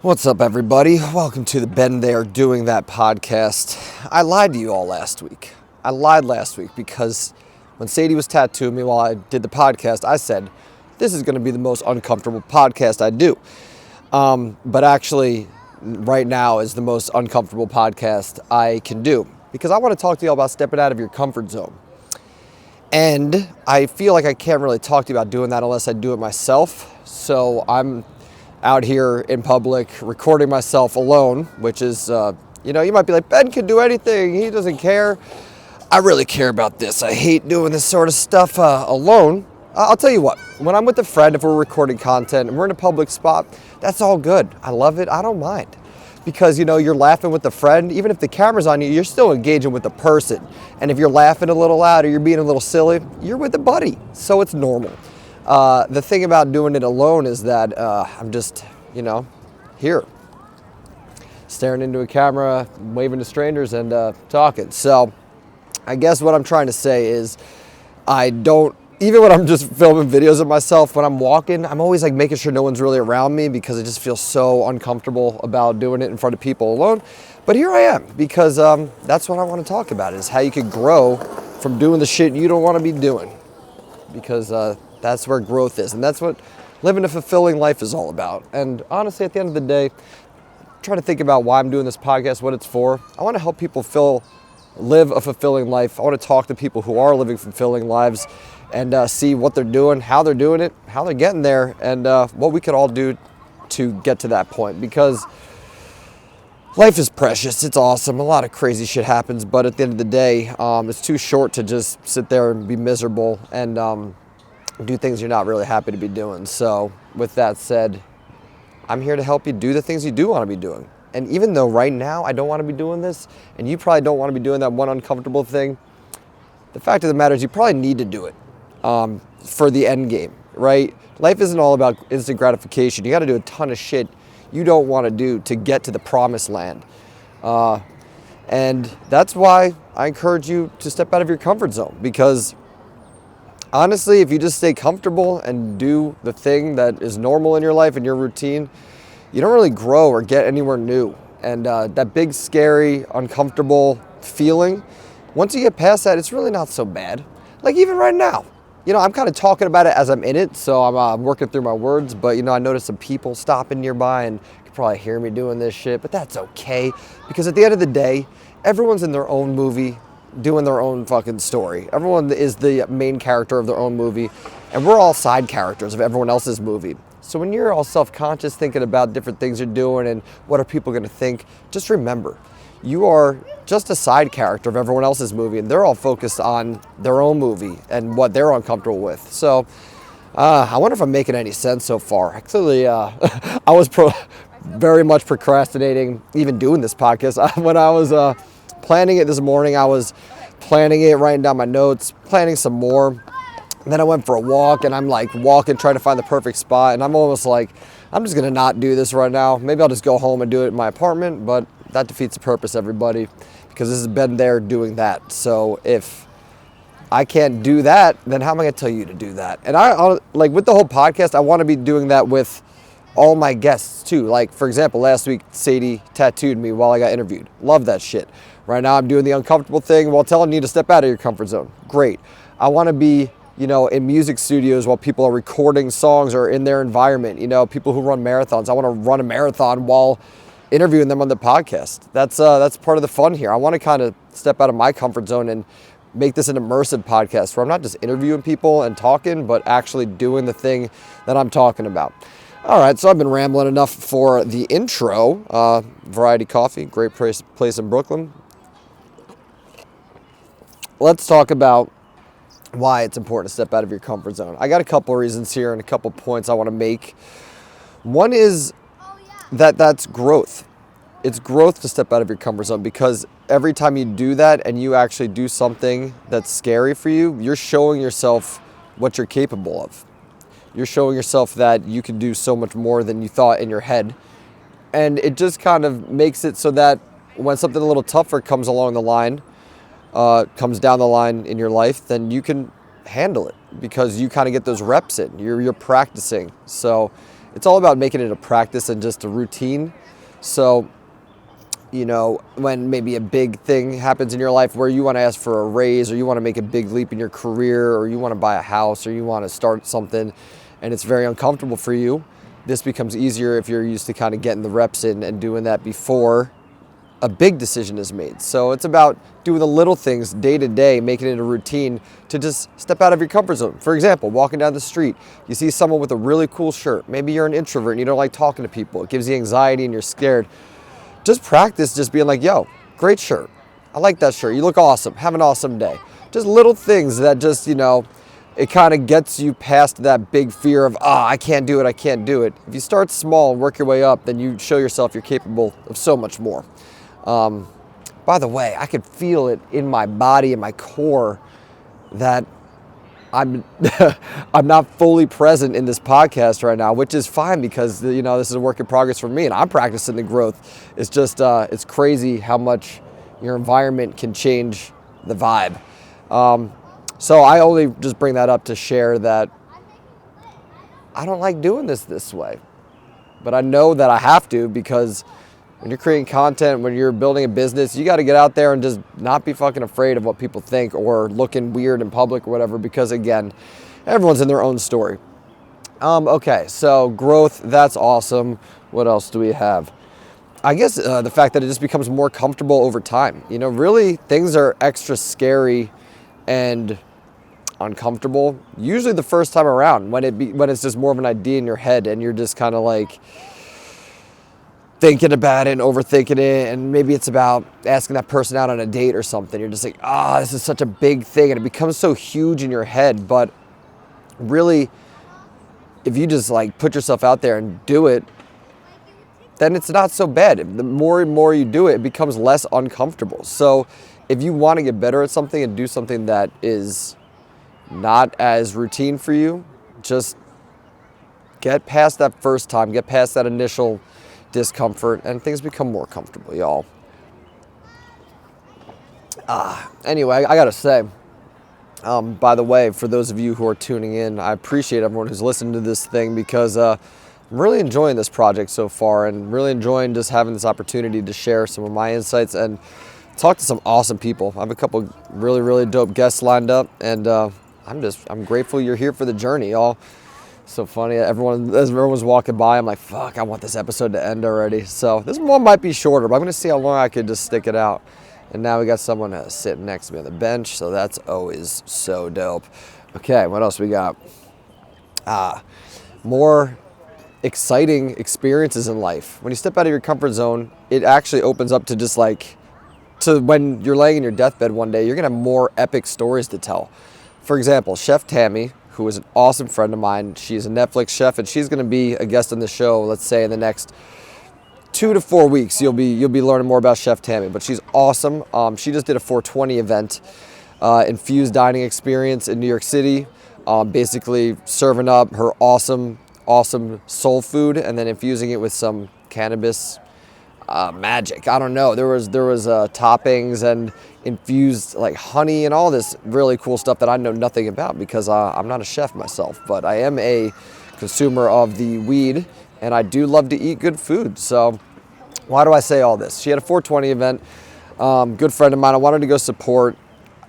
What's up, everybody? Welcome to the Ben There Doing That podcast. I lied to you all last week. I lied last week because when Sadie was tattooing me while I did the podcast, I said, this is going to be the most uncomfortable podcast I do. But actually, right now is the most uncomfortable podcast I can do because I want to talk to you all about stepping out of your comfort zone. And I feel like I can't really talk to you about doing that unless I do it myself. So I'm out here in public recording myself alone, which is, you might be like, Ben can do anything. He doesn't care. I really care about this. I hate doing this sort of stuff alone. I'll tell you what, when I'm with a friend, if we're recording content and we're in a public spot, that's all good. I love it. I don't mind. Because, you're laughing with a friend, even if the camera's on you, you're still engaging with the person. And if you're laughing a little loud or you're being a little silly, you're with a buddy. So it's normal. The thing about doing it alone is that I'm just, here, staring into a camera, waving to strangers and talking. So I guess what I'm trying to say is even when I'm just filming videos of myself, when I'm walking, I'm always like making sure no one's really around me because I just feel so uncomfortable about doing it in front of people alone. But here I am because that's what I want to talk about is how you can grow from doing the shit you don't want to be doing. Because that's where growth is. And that's what living a fulfilling life is all about. And honestly, at the end of the day, try to think about why I'm doing this podcast, what it's for. I want to help people live a fulfilling life. I want to talk to people who are living fulfilling lives and see what they're doing, how they're doing it, how they're getting there, and what we could all do to get to that point. Because life is precious. It's awesome. A lot of crazy shit happens, but at the end of the day, it's too short to just sit there and be miserable and do things you're not really happy to be doing. So with that said, I'm here to help you do the things you do want to be doing. And even though right now I don't want to be doing this, and you probably don't want to be doing that one uncomfortable thing, the fact of the matter is you probably need to do it for the end game, right? Life isn't all about instant gratification. You got to do a ton of shit you don't want to do to get to the promised land. And that's why I encourage you to step out of your comfort zone, because honestly, if you just stay comfortable and do the thing that is normal in your life and your routine, you don't really grow or get anywhere new. And that big, scary, uncomfortable feeling, once you get past that, it's really not so bad. Like even right now, I'm kind of talking about it as I'm in it, so I'm working through my words, but I noticed some people stopping nearby and you can probably hear me doing this shit, but that's okay, because at the end of the day, everyone's in their own movie, doing their own fucking story. Everyone is the main character of their own movie, and we're all side characters of everyone else's movie. So when you're all self-conscious thinking about different things you're doing and what are people going to think, just remember, you are just a side character of everyone else's movie, and they're all focused on their own movie and what they're uncomfortable with. So I wonder if I'm making any sense so far. Clearly, I was very much procrastinating even doing this podcast. When I was planning it this morning, I was planning it, writing down my notes, planning some more. And then I went for a walk, and I'm like walking, trying to find the perfect spot. And I'm almost like, I'm just going to not do this right now. Maybe I'll just go home and do it in my apartment. But that defeats the purpose, everybody, because this has been there doing that. So if I can't do that, then how am I going to tell you to do that? And I like with the whole podcast, I want to be doing that with all my guests too. Like, for example, last week, Sadie tattooed me while I got interviewed. Love that shit. Right now, I'm doing the uncomfortable thing while telling you to step out of your comfort zone. Great. I want to be, in music studios while people are recording songs or in their environment. People who run marathons. I want to run a marathon while interviewing them on the podcast. That's part of the fun here. I want to kind of step out of my comfort zone and make this an immersive podcast where I'm not just interviewing people and talking, but actually doing the thing that I'm talking about. All right, so I've been rambling enough for the intro. Variety Coffee, great place in Brooklyn. Let's talk about why it's important to step out of your comfort zone. I got a couple reasons here and a couple points I want to make. One is that's growth. It's growth to step out of your comfort zone, because every time you do that and you actually do something that's scary for you, you're showing yourself what you're capable of. You're showing yourself that you can do so much more than you thought in your head. And it just kind of makes it so that when something a little tougher comes along the line, comes down the line in your life, then you can handle it because you kind of get those reps in. You're practicing. So It's all about making it a practice and just a routine. So, when maybe a big thing happens in your life where you want to ask for a raise, or you want to make a big leap in your career, or you want to buy a house, or you want to start something and it's very uncomfortable for you, this becomes easier if you're used to kind of getting the reps in and doing that before a big decision is made. So it's about doing the little things day to day, making it a routine to just step out of your comfort zone. For example, walking down the street, you see someone with a really cool shirt. Maybe you're an introvert and you don't like talking to people. It gives you anxiety and you're scared. Just practice just being like, yo, great shirt. I like that shirt. You look awesome. Have an awesome day. Just little things that just, it kind of gets you past that big fear of, I can't do it, I can't do it. If you start small and work your way up, then you show yourself you're capable of so much more. By the way, I could feel it in my body and my core that I'm I'm not fully present in this podcast right now, which is fine because this is a work in progress for me and I'm practicing the growth. It's just it's crazy how much your environment can change the vibe. So I only just bring that up to share that I don't like doing this way, but I know that I have to, because when you're creating content, when you're building a business, you got to get out there and just not be fucking afraid of what people think or looking weird in public or whatever, because again, everyone's in their own story. Okay, so growth, that's awesome. What else do we have? I guess the fact that it just becomes more comfortable over time. Really things are extra scary and uncomfortable usually the first time around, when it's just more of an idea in your head and you're just kind of like thinking about it and overthinking it, and maybe it's about asking that person out on a date or something. You're just like, this is such a big thing, and it becomes so huge in your head. But really, if you just like put yourself out there and do it, then it's not so bad. The more and more you do it, it becomes less uncomfortable. So if you want to get better at something and do something that is not as routine for you, just get past that first time, get past that initial discomfort, and things become more comfortable, y'all. Anyway, I gotta say, by the way, for those of you who are tuning in, I appreciate everyone who's listened to this thing, because I'm really enjoying this project so far and really enjoying just having this opportunity to share some of my insights and talk to some awesome people. I have a couple really, really dope guests lined up, and I'm grateful you're here for the journey, y'all. So funny, as everyone's walking by, I'm like, fuck, I want this episode to end already. So this one might be shorter, but I'm gonna see how long I could just stick it out. And now we got someone sitting next to me on the bench, so that's always so dope. Okay, what else we got? More exciting experiences in life. When you step out of your comfort zone, it actually opens up to just to when you're laying in your deathbed one day, you're gonna have more epic stories to tell. For example, Chef Tammy, who is an awesome friend of mine. She's a Netflix chef, and she's going to be a guest on the show, let's say in the next 2 to 4 weeks. You'll be learning more about Chef Tammy, but she's awesome. She just did a 420 event, infused dining experience in New York City, basically serving up her awesome soul food and then infusing it with some cannabis magic. I don't know. There was toppings and infused like honey and all this really cool stuff that I know nothing about, because I'm not a chef myself, but I am a consumer of the weed and I do love to eat good food. So why do I say all this? She had a 420 event. Good friend of mine. I wanted to go support.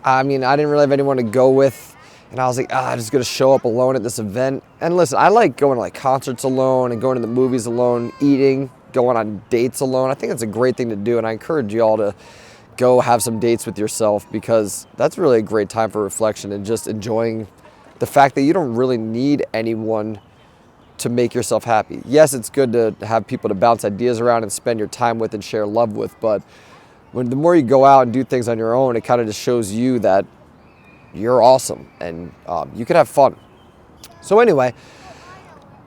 I mean, I didn't really have anyone to go with, and I was like, I'm just gonna show up alone at this event. And listen, I like going to like concerts alone and going to the movies alone, eating, going on dates alone. I think that's a great thing to do, and I encourage you all to go have some dates with yourself, because that's really a great time for reflection and just enjoying the fact that you don't really need anyone to make yourself happy. Yes, it's good to have people to bounce ideas around and spend your time with and share love with, but the more you go out and do things on your own, it kind of just shows you that you're awesome and you can have fun. So anyway,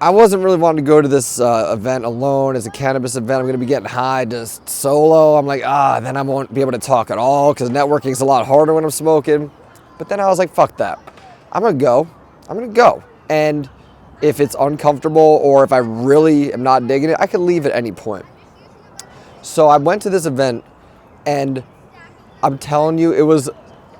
I wasn't really wanting to go to this event alone as a cannabis event. I'm going to be getting high just solo. I'm like, then I won't be able to talk at all, because networking is a lot harder when I'm smoking. But then I was like, fuck that. I'm going to go. And if it's uncomfortable or if I really am not digging it, I can leave at any point. So I went to this event, and I'm telling you, it was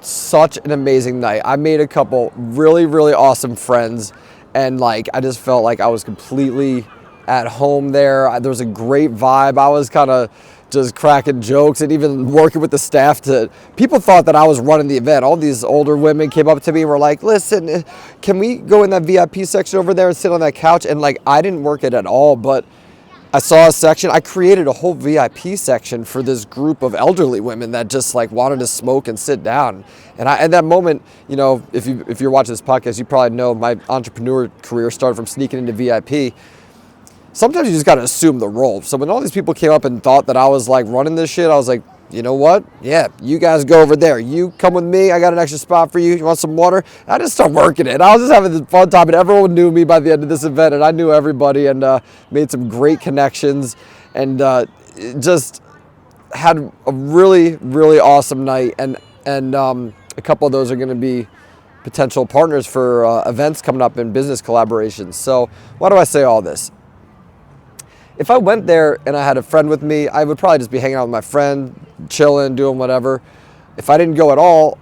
such an amazing night. I made a couple really, really awesome friends. And like, I just felt like I was completely at home there. There was a great vibe. I was kind of just cracking jokes and even working with the staff. People thought that I was running the event. All these older women came up to me and were like, listen, can we go in that VIP section over there and sit on that couch? And like, I didn't work it at all, but I saw a section. I created a whole VIP section for this group of elderly women that just like wanted to smoke and sit down. And at that moment, you know, if you're watching this podcast, you probably know my entrepreneur career started from sneaking into VIP. Sometimes you just got to assume the role. So when all these people came up and thought that I was like running this shit, I was like, you know what? Yeah, you guys go over there. You come with me. I got an extra spot for you. You want some water? I just start working it. I was just having this fun time, and everyone knew me by the end of this event, and I knew everybody, and made some great connections, and just had a really, really awesome night. And a couple of those are going to be potential partners for events coming up in business collaborations. So why do I say all this? If I went there and I had a friend with me, I would probably just be hanging out with my friend, chilling, doing whatever. If I didn't go at all,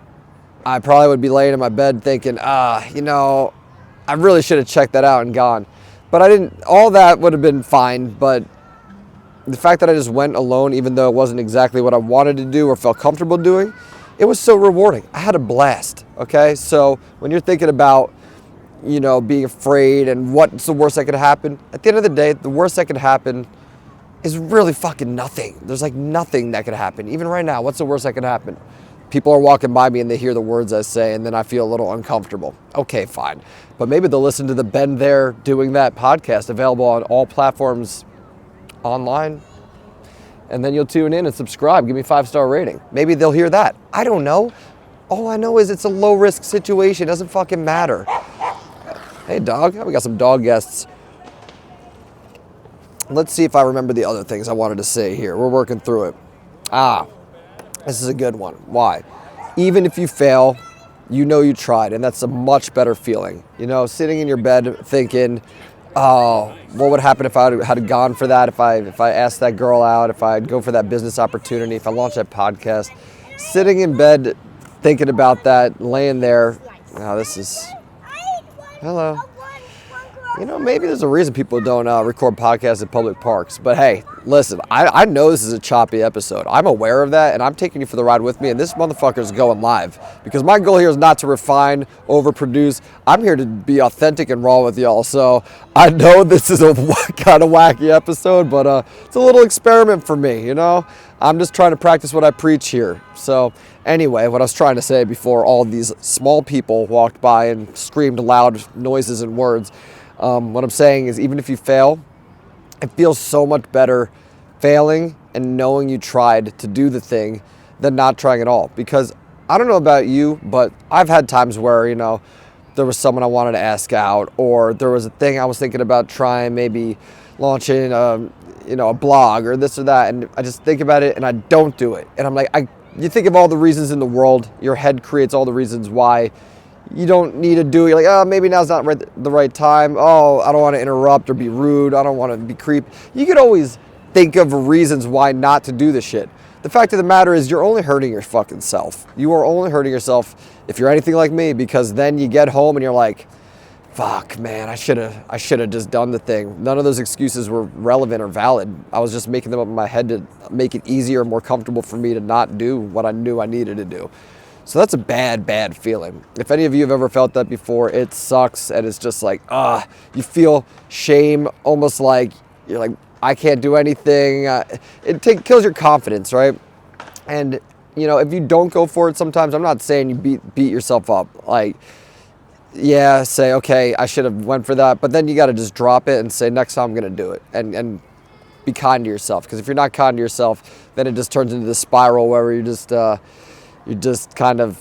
I probably would be laying in my bed thinking, you know, I really should have checked that out and gone. But I didn't. All that would have been fine, but the fact that I just went alone, even though it wasn't exactly what I wanted to do or felt comfortable doing, it was so rewarding. I had a blast, okay? So when you're thinking about, you know, being afraid and what's the worst that could happen, at the end of the day, the worst that could happen is really fucking nothing. There's like nothing that could happen. Even right now, what's the worst that could happen? People are walking by me and they hear the words I say and then I feel a little uncomfortable. Okay, fine. But maybe they'll listen to the Ben There Doing That podcast, available on all platforms online. And then you'll tune in and subscribe. Give me a 5-star rating. Maybe they'll hear that. I don't know. All I know is it's a low risk situation. It doesn't fucking matter. Hey, dog. We got some dog guests. Let's see if I remember the other things I wanted to say here. We're working through it. This is a good one. Why? Even if you fail, you know you tried, and that's a much better feeling. You know, sitting in your bed thinking, oh, what would happen if I had gone for that, if I asked that girl out, if I'd go for that business opportunity, if I launched that podcast. Sitting in bed thinking about that, laying there, this is... Hello. You know, maybe there's a reason people don't record podcasts in public parks. But hey, listen, I know this is a choppy episode. I'm aware of that, and I'm taking you for the ride with me. And this motherfucker's going live. Because my goal here is not to refine, overproduce. I'm here to be authentic and raw with y'all. So I know this is a kind of wacky episode, but it's a little experiment for me, you know? I'm just trying to practice what I preach here. So anyway, what I was trying to say before all these small people walked by and screamed loud noises and words, what I'm saying is, even if you fail, it feels so much better failing and knowing you tried to do the thing than not trying at all. Because I don't know about you, but I've had times where, you know, there was someone I wanted to ask out, or there was a thing I was thinking about trying, maybe launching a blog or this or that, and I just think about it and I don't do it. And I'm like, you think of all the reasons in the world, your head creates all the reasons why you don't need to do it. You're like, oh, maybe now's not the right time. Oh, I don't want to interrupt or be rude. I don't want to be creep. You could always think of reasons why not to do this shit. The fact of the matter is, you're only hurting your fucking self. You are only hurting yourself if you're anything like me, because then you get home and you're like, fuck, man, I should have just done the thing. None of those excuses were relevant or valid. I was just making them up in my head to make it easier and more comfortable for me to not do what I knew I needed to do. So that's a bad, bad feeling. If any of you have ever felt that before, it sucks, and it's just like, you feel shame, almost like you're like, I can't do anything. It kills your confidence, right? And, you know, if you don't go for it sometimes, I'm not saying you beat yourself up. Like, yeah, say, okay, I should have went for that, but then you got to just drop it and say, next time I'm going to do it, and be kind to yourself. Because if you're not kind to yourself, then it just turns into this spiral where you're just kind of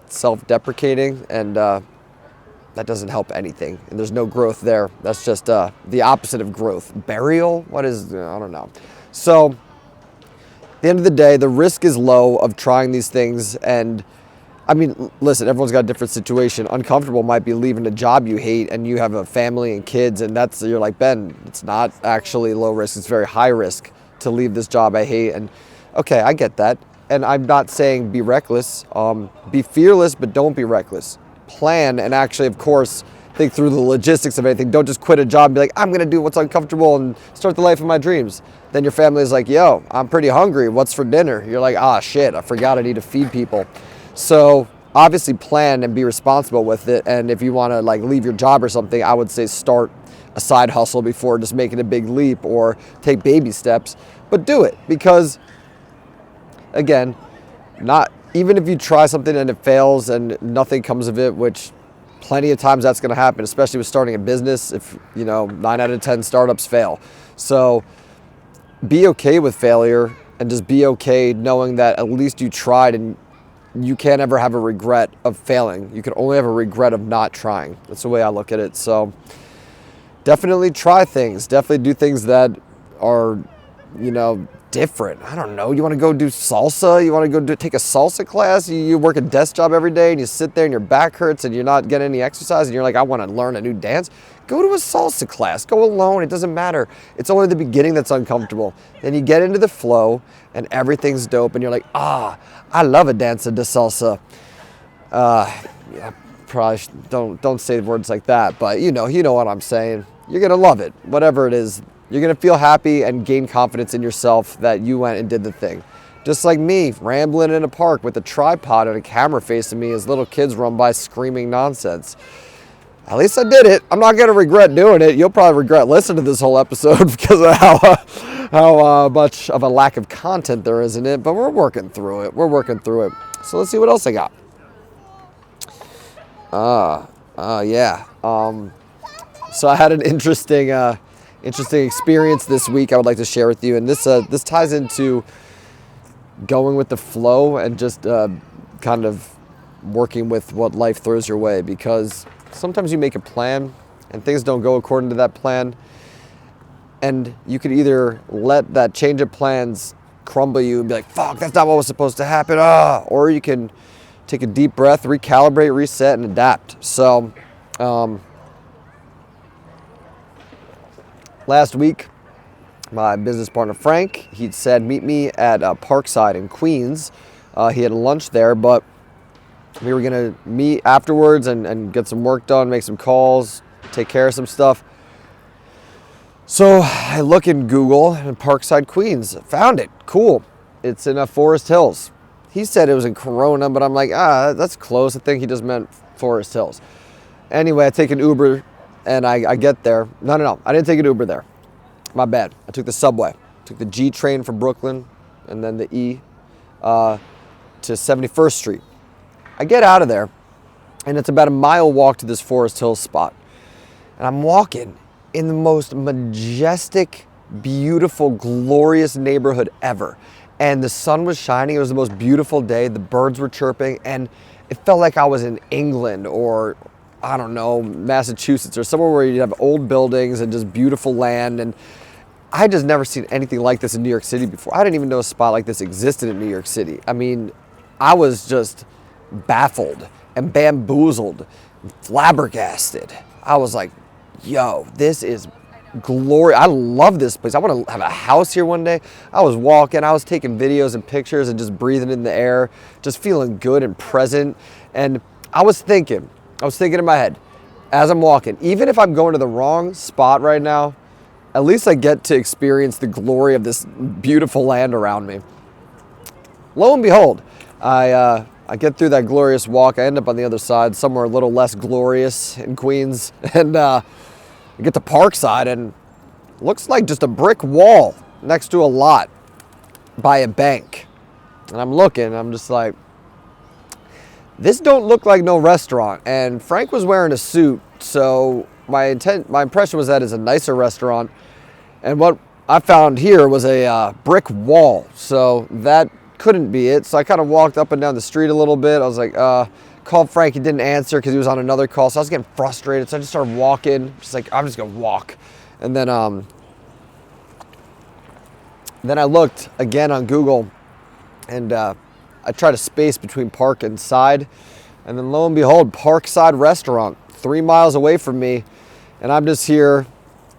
self-deprecating, and that doesn't help anything. And there's no growth there. That's just the opposite of growth. Burial? What is, I don't know. So at the end of the day, the risk is low of trying these things. And I mean, listen, everyone's got a different situation. Uncomfortable might be leaving a job you hate and you have a family and kids, and you're like, Ben, it's not actually low risk. It's very high risk to leave this job I hate. And okay, I get that. And I'm not saying be reckless. Be fearless, but don't be reckless. Plan and actually, of course, think through the logistics of anything. Don't just quit a job and be like, I'm going to do what's uncomfortable and start the life of my dreams. Then your family is like, yo, I'm pretty hungry. What's for dinner? You're like, ah, shit, I forgot I need to feed people. So obviously plan and be responsible with it. And if you want to like leave your job or something, I would say start a side hustle before just making a big leap, or take baby steps, but do it. Because again, not even if you try something and it fails and nothing comes of it, which plenty of times that's going to happen, especially with starting a business. If 9 out of 10 startups fail. So be okay with failure, and just be okay knowing that at least you tried, and you can't ever have a regret of failing. You can only have a regret of not trying. That's the way I look at it. So definitely try things. Definitely do things that are, different. I don't know. You want to go do salsa? You want to go take a salsa class? You work a desk job every day and you sit there and your back hurts and you're not getting any exercise and you're like, I want to learn a new dance. Go to a salsa class. Go alone. It doesn't matter. It's only the beginning that's uncomfortable. Then you get into the flow and everything's dope and you're like, I love a danza de salsa. Yeah, probably don't say words like that, but you know what I'm saying. You're going to love it. Whatever it is. You're going to feel happy and gain confidence in yourself that you went and did the thing. Just like me, rambling in a park with a tripod and a camera facing me as little kids run by screaming nonsense. At least I did it. I'm not going to regret doing it. You'll probably regret listening to this whole episode because of how much of a lack of content there is in it. But we're working through it. So let's see what else I got. Yeah. So I had an interesting experience this week I would like to share with you, and this ties into going with the flow and just kind of working with what life throws your way, because sometimes you make a plan and things don't go according to that plan, and you could either let that change of plans crumble you and be like, fuck, that's not what was supposed to happen, or you can take a deep breath, recalibrate, reset, and adapt. So last week, my business partner Frank, he'd said meet me at Parkside in Queens. He had lunch there, but we were gonna meet afterwards and get some work done, make some calls, take care of some stuff. So I look in Google and Parkside, Queens, found it, cool. It's in Forest Hills. He said it was in Corona, but I'm like, that's close. I think he just meant Forest Hills. Anyway, I take an Uber and I get there. No, I didn't take an Uber there. My bad. I took the subway. Took the G train from Brooklyn and then the E to 71st Street. I get out of there and it's about a mile walk to this Forest Hills spot. And I'm walking in the most majestic, beautiful, glorious neighborhood ever. And the sun was shining. It was the most beautiful day. The birds were chirping and it felt like I was in England or, I don't know, Massachusetts or somewhere where you have old buildings and just beautiful land. And I just never seen anything like this in New York City before. I didn't even know a spot like this existed in New York City. I mean, I was just baffled and bamboozled, flabbergasted. I was like, yo, this is glory. I love this place. I want to have a house here one day. I was walking, I was taking videos and pictures and just breathing in the air, just feeling good and present. And I was thinking in my head, as I'm walking, even if I'm going to the wrong spot right now, at least I get to experience the glory of this beautiful land around me. Lo and behold, I get through that glorious walk. I end up on the other side, somewhere a little less glorious in Queens. And I get to Parkside and it looks like just a brick wall next to a lot by a bank. And I'm looking, I'm just like, this don't look like no restaurant. And Frank was wearing a suit, so my impression was that it's a nicer restaurant. And what I found here was a brick wall, so that couldn't be it. So I kind of walked up and down the street a little bit. I was like, called Frank, he didn't answer because he was on another call. So I was getting frustrated, so I just started walking, just like, I'm just gonna walk. And then I looked again on Google, and I tried to space between park and side, and then lo and behold, Parkside Restaurant, 3 miles away from me, and I'm just here.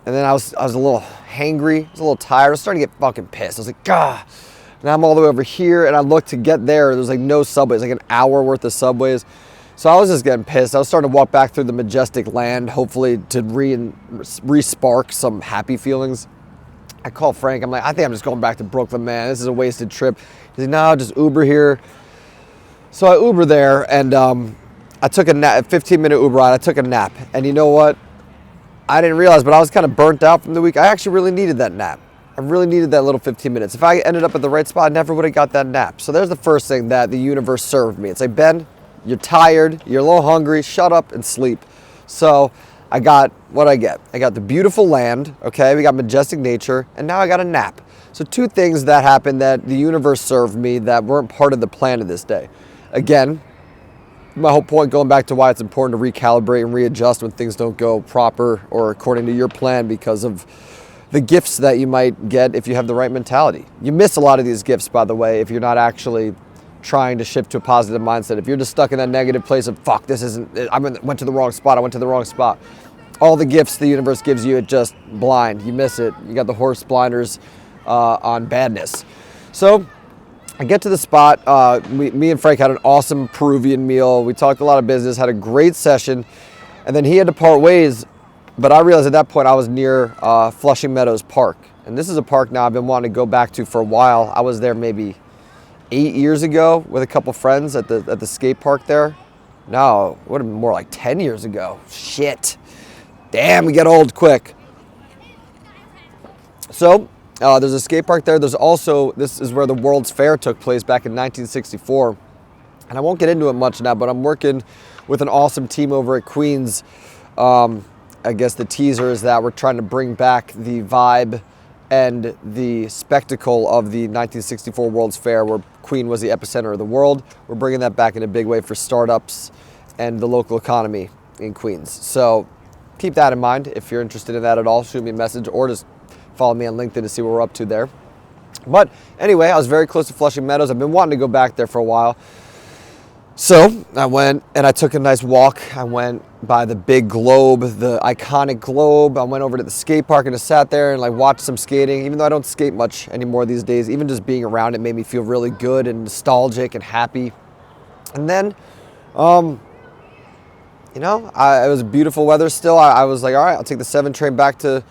And then I was a little hangry, I was a little tired, I was starting to get fucking pissed. I was like, God. And I'm all the way over here, and I looked to get there. There's like no subways, like an hour worth of subways. So I was just getting pissed. I was starting to walk back through the majestic land, hopefully to re-spark some happy feelings. I called Frank. I'm like, I think I'm just going back to Brooklyn, man. This is a wasted trip. He's like, no, just Uber here. So I Uber there, and I took a 15-minute Uber ride. I took a nap. And you know what? I didn't realize, but I was kind of burnt out from the week. I actually really needed that nap. I really needed that little 15 minutes. If I ended up at the right spot, I never would have got that nap. So there's the first thing that the universe served me. It's like, Ben, you're tired, you're a little hungry, shut up and sleep. So I got what I get. I got the beautiful land, okay? We got majestic nature, and now I got a nap. So two things that happened that the universe served me that weren't part of the plan of this day. Again, my whole point going back to why it's important to recalibrate and readjust when things don't go proper or according to your plan because of the gifts that you might get if you have the right mentality. You miss a lot of these gifts, by the way, if you're not actually trying to shift to a positive mindset. If you're just stuck in that negative place of, fuck, this isn't, went to the wrong spot, I went to the wrong spot. All the gifts the universe gives you, it just blind. You miss it. You got the horse blinders on badness. So I get to the spot. Me and Frank had an awesome Peruvian meal. We talked a lot of business, had a great session, and then he had to part ways. But I realized at that point I was near Flushing Meadows Park. And this is a park now I've been wanting to go back to for a while. I was there maybe 8 years ago with a couple friends at the skate park there. No, it would have been more like 10 years ago. Shit. Damn, we get old quick. So there's a skate park there. There's also, this is where the World's Fair took place back in 1964. And I won't get into it much now, but I'm working with an awesome team over at Queens. I guess the teaser is that we're trying to bring back the vibe and the spectacle of the 1964 World's Fair, where Queen was the epicenter of the world. We're bringing that back in a big way for startups and the local economy in Queens. So keep that in mind. If you're interested in that at all, shoot me a message or just follow me on LinkedIn to see what we're up to there. But anyway, I was very close to Flushing Meadows. I've been wanting to go back there for a while. So I went and I took a nice walk. I went by the big globe, the iconic globe. I went over to the skate park and just sat there and like watched some skating. Even though I don't skate much anymore these days, even just being around it made me feel really good and nostalgic and happy. And then, it was beautiful weather still. I was like, all right, I'll take the 7 train back to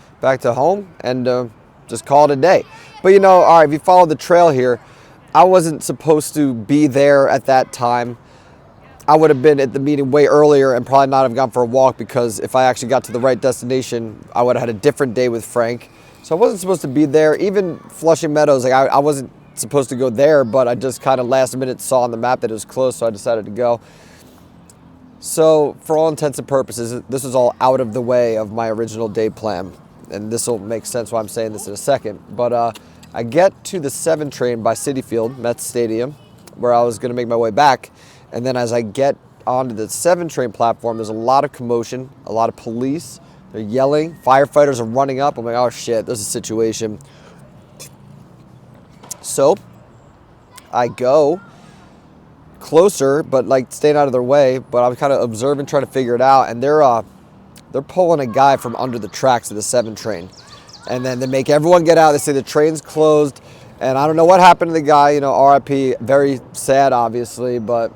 home and just call it a day. But all right, if you follow the trail here, I wasn't supposed to be there at that time. I would have been at the meeting way earlier and probably not have gone for a walk, because if I actually got to the right destination, I would have had a different day with Frank. So I wasn't supposed to be there. Even Flushing Meadows, like I wasn't supposed to go there, but I just kind of last minute saw on the map that it was closed, so I decided to go. So for all intents and purposes, this was all out of the way of my original day plan. And this will make sense why I'm saying this in a second. But I get to the 7 train by Citi Field, Mets Stadium, where I was going to make my way back. And then as I get onto the 7 train platform, there's a lot of commotion, a lot of police. They're yelling. Firefighters are running up. I'm like, oh shit, there's a situation. So I go closer, but like staying out of their way. But I was kind of observing, trying to figure it out. And they're pulling a guy from under the tracks of the 7 train. And then they make everyone get out. They say the train's closed. And I don't know what happened to the guy, RIP. Very sad, obviously, but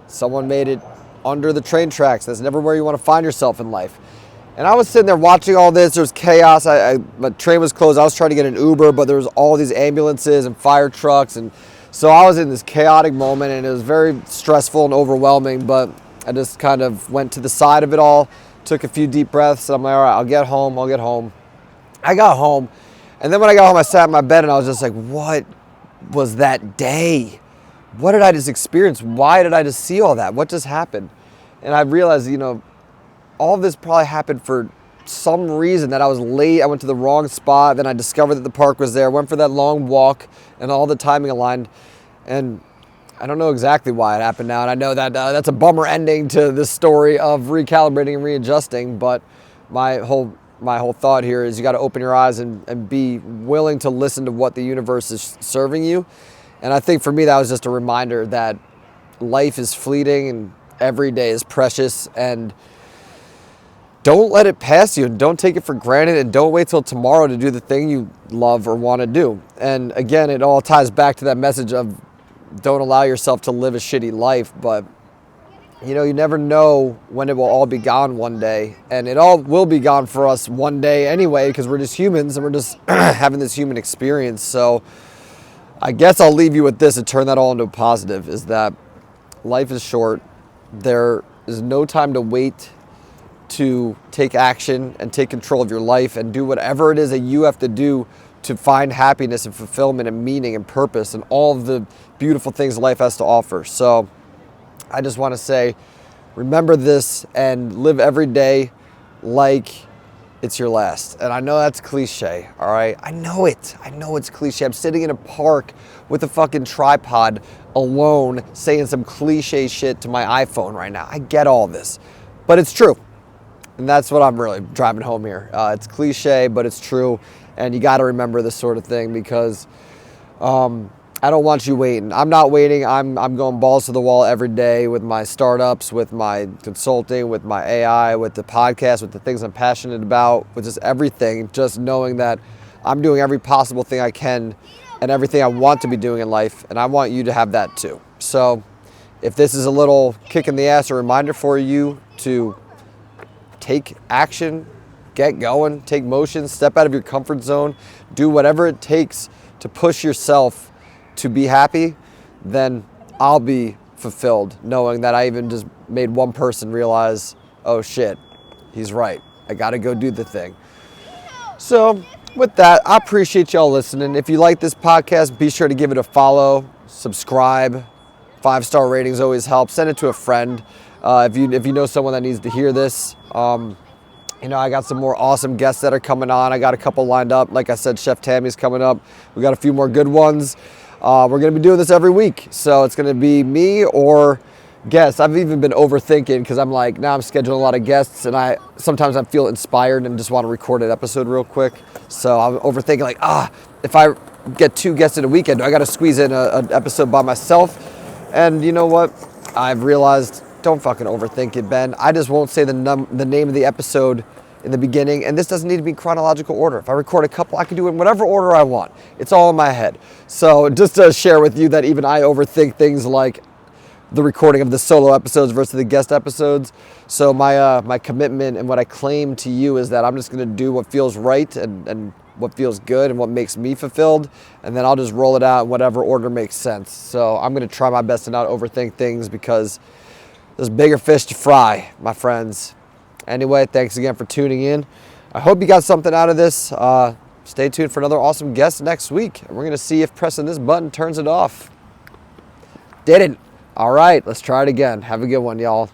someone made it under the train tracks. That's never where you want to find yourself in life. And I was sitting there watching all this. There was chaos. My train was closed. I was trying to get an Uber, but there was all these ambulances and fire trucks. And so I was in this chaotic moment, and it was very stressful and overwhelming, but I just kind of went to the side of it all, took a few deep breaths, and I'm like, all right, I'll get home. I got home. And then when I got home, I sat in my bed and I was just like, what was that day? What did I just experience? Why did I just see all that? What just happened? And I realized, all of this probably happened for some reason, that I was late. I went to the wrong spot. Then I discovered that the park was there. Went for that long walk and all the timing aligned. And I don't know exactly why it happened now. And I know that that's a bummer ending to this story of recalibrating and readjusting. But my whole thought here is you got to open your eyes and be willing to listen to what the universe is serving you. And I think for me, that was just a reminder that life is fleeting and every day is precious, and don't let it pass you, and don't take it for granted, and don't wait till tomorrow to do the thing you love or want to do. And again, it all ties back to that message of don't allow yourself to live a shitty life. But you never know when it will all be gone one day. And it all will be gone for us one day anyway, because we're just humans and we're just having this human experience. So I guess I'll leave you with this and turn that all into a positive, is that life is short. There is no time to wait to take action and take control of your life and do whatever it is that you have to do to find happiness and fulfillment and meaning and purpose and all of the beautiful things life has to offer. So I just want to say, remember this and live every day like it's your last. And I know that's cliche, all right? I know it's cliche. I'm sitting in a park with a fucking tripod alone saying some cliche shit to my iPhone right now. I get all this, but it's true. And that's what I'm really driving home here. It's cliche, but it's true. And you got to remember this sort of thing, because I don't want you waiting. I'm not waiting. I'm going balls to the wall every day with my startups, with my consulting, with my AI, with the podcast, with the things I'm passionate about, with just everything. Just knowing that I'm doing every possible thing I can and everything I want to be doing in life. And I want you to have that too. So if this is a little kick in the ass or reminder for you to take action, get going, take motion, step out of your comfort zone, do whatever it takes to push yourself to be happy, then I'll be fulfilled knowing that I even just made one person realize, oh shit, he's right. I got to go do the thing. So with that, I appreciate y'all listening. If you like this podcast, be sure to give it a follow, subscribe. 5-star ratings always help. Send it to a friend. If you know someone that needs to hear this. I got some more awesome guests that are coming on. I got a couple lined up. Like I said, Chef Tammy's coming up. We got a few more good ones. We're going to be doing this every week. So it's going to be me or guests. I've even been overthinking, because I'm like, now I'm scheduling a lot of guests, and sometimes I feel inspired and just want to record an episode real quick. So I'm overthinking, like, if I get 2 guests in a weekend, I got to squeeze in an episode by myself. And you know what? I've realized, don't fucking overthink it, Ben. I just won't say the name of the episode in the beginning, and this doesn't need to be in chronological order. If I record a couple, I can do it in whatever order I want. It's all in my head. So just to share with you that even I overthink things like the recording of the solo episodes versus the guest episodes. So my commitment and what I claim to you is that I'm just going to do what feels right and what feels good and what makes me fulfilled, and then I'll just roll it out in whatever order makes sense. So I'm going to try my best to not overthink things, because there's bigger fish to fry, my friends. Anyway, thanks again for tuning in. I hope you got something out of this. Stay tuned for another awesome guest next week. We're going to see if pressing this button turns it off. Didn't. All right, let's try it again. Have a good one, y'all.